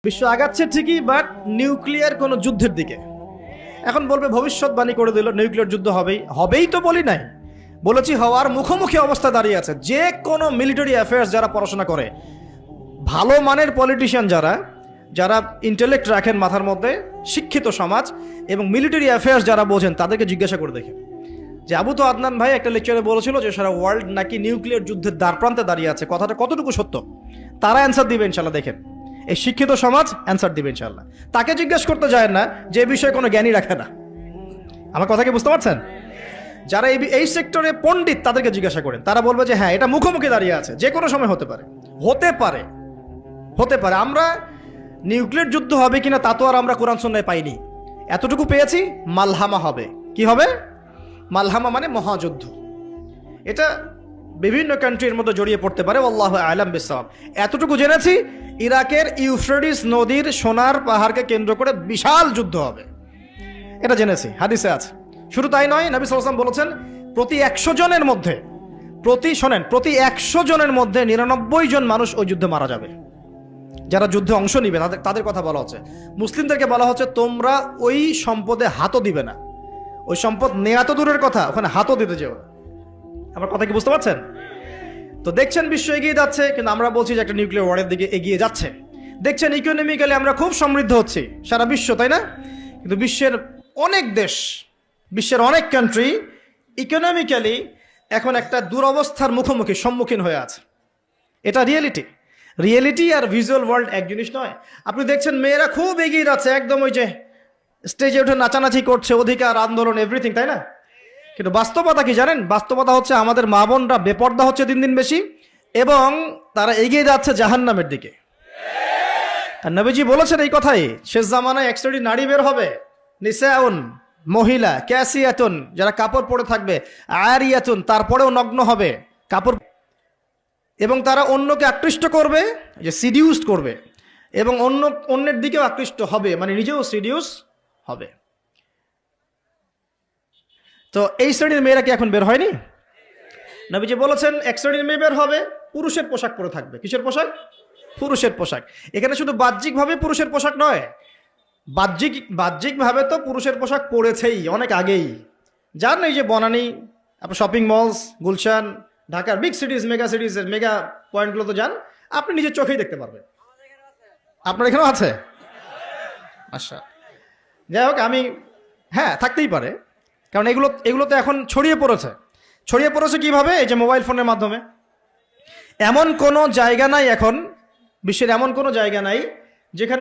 বিশ্ব আগাচ্ছে ঠিকই, বাট নিউক্লিয়ার কোনো যুদ্ধের দিকে। এখন বলবে ভবিষ্যৎবাণী করে দিল নিউক্লিয়ার যুদ্ধ হবেই তো বলি নাই, বলেছি হওয়ার মুখোমুখি অবস্থা দাঁড়িয়ে আছে। যে কোনো মিলিটারি অ্যাফেয়ার্স যারা পড়াশোনা করে, ভালো মানের পলিটিশিয়ান যারা যারা ইন্টেলেক্ট রাখেন মাথার মধ্যে, শিক্ষিত সমাজ এবং মিলিটারি অ্যাফেয়ার্স যারা বোঝেন, তাদেরকে জিজ্ঞাসা করে দেখেন যে আবু তো আদনান ভাই একটা লেকচারে বলেছিল যে সারা ওয়ার্ল্ড নাকি নিউক্লিয়ার যুদ্ধের দ্বারপ্রান্তে দাঁড়িয়ে আছে, কথাটা কতটুকু সত্য? তারা অ্যান্সার দিবে ইনশাল্লাহ। দেখেন, এই শিক্ষিত সমাজ অ্যান্সার দিবে ইনশাল্লাহ। তাকে জিজ্ঞেস করতে যায় না যে বিষয়ে কোনো জ্ঞানী রাখে না। আমার কথা কি বুঝতে পারছেন? যারা এই সেক্টরে পণ্ডিত তাদেরকে জিজ্ঞাসা করেন, তারা বলবে যে হ্যাঁ, এটা মুখোমুখি দাঁড়িয়ে আছে, যে কোনো সময় হতে পারে, হতে পারে। আমরা নিউক্লিয়ার যুদ্ধ হবে কিনা তা তো আর আমরা কোরআন সুন্নাহয় পাইনি। এতটুকু পেয়েছি, মালহামা হবে। কি হবে? মালহামা মানে মহাযুদ্ধ। এটা বিভিন্ন কান্ট্রির মধ্যে জড়িয়ে পড়তে পারে, আল্লাহু আ'লাম বিসসাওয়াব। এতটুকু জেনেছি, ইরাকের ইউফ্রেটিস নদীর সোনার পাহাড়কে কেন্দ্র করে বিশাল যুদ্ধ হবে, এটা জেনেছি, হাদিসে আছে। শুধু তাই নয়, নবী সাল্লাল্লাহু আলাইহি ওয়াসাল্লাম বলেছেন প্রতি 100 জনের মধ্যে, প্রতি 100 জনের মধ্যে 99 জন মানুষ ওই যুদ্ধে মারা যাবে। যারা যুদ্ধে অংশ নিবে তাদের কথা বলা হচ্ছে। মুসলিমদেরকে বলা হচ্ছে তোমরা ওই সম্পদে হাতও দিবে না। ওই সম্পদ নেয়া তো দূরের কথা, ওখানে হাতও দিতে যেও না। আমার কথা কি বুঝতে পারছেন? তো দেখছেন বিশ্ব এগিয়ে যাচ্ছে, কিন্তু আমরা বলছি যে একটা নিউক্লিয়ার ওয়ারের দিকে এগিয়ে যাচ্ছে। দেখছেন ইকোনমিক্যালি আমরা খুব সমৃদ্ধ হচ্ছি, সারা বিশ্ব, তাই না? কিন্তু বিশ্বের অনেক দেশ, বিশ্বের অনেক কান্ট্রি ইকোনমিক্যালি এখন একটা দুরবস্থার সম্মুখীন হয়ে আছে। এটা রিয়েলিটি আর ভিজুয়াল ওয়ার্ল্ড এক জিনিস নয়। আপনি দেখছেন মেয়েরা খুব এগিয়ে যাচ্ছে, একদম ওই যে স্টেজে উঠে নাচানাচি করছে, অধিকার আন্দোলন এভরিথিং, তাই না? কিন্তু বাস্তবতা কি জানেন? বাস্তবতা হচ্ছে আমাদের মা বোনরা বেপর্দা হচ্ছে দিন দিন বেশি, এবং তারা এগিয়ে যাচ্ছে জাহান্নামের দিকে। আর নবীজি বলেছেন এই কথাই, শেষ জামানায় এক শ্রেণীর নারী বের হবে, নিসাউন, মহিলা, ক্যাসিয়াতুন, যারা কাপড় পরে থাকবে, আরিয়াতুন, তারপরেও নগ্ন হবে কাপড়, এবং তারা অন্যকে আকৃষ্ট করবে, যে সিডিউসড করবে, এবং অন্যের দিকেও আকৃষ্ট হবে, মানে নিজেও সিডিউস হবে। তো এই শ্রেণীর মেয়েরা কি এখন বের হয়নি? নবীজি বলেছেন এক শ্রেণীর মেয়ে বের হবে, পুরুষের পোশাক পরে থাকবে। কিসের পোশাক? পুরুষের পোশাক। এখানে শুধু বাহ্যিকভাবে পুরুষের পোশাক নয়, বাহ্যিকভাবে তো পুরুষের পোশাক পরেছেই অনেক আগেই। যার এই যে বনানী, আপনার শপিং মলস, গুলশান, ঢাকার বিগ সিটিজ, মেগা সিটিজের মেগা পয়েন্টগুলো তো যান, আপনি নিজের চোখেই দেখতে পারবেন। আপনার এখানেও আছে? আচ্ছা, যাই হোক, হ্যাঁ, থাকতেই পারে, কারণ এগুলো তো এখন ছড়িয়ে পড়েছে কিভাবে? এই যে মোবাইল ফোনের মাধ্যমে। এমন কোনো জায়গা নাই এখন, বিশ্বের এমন কোনো জায়গা নাই যেখানে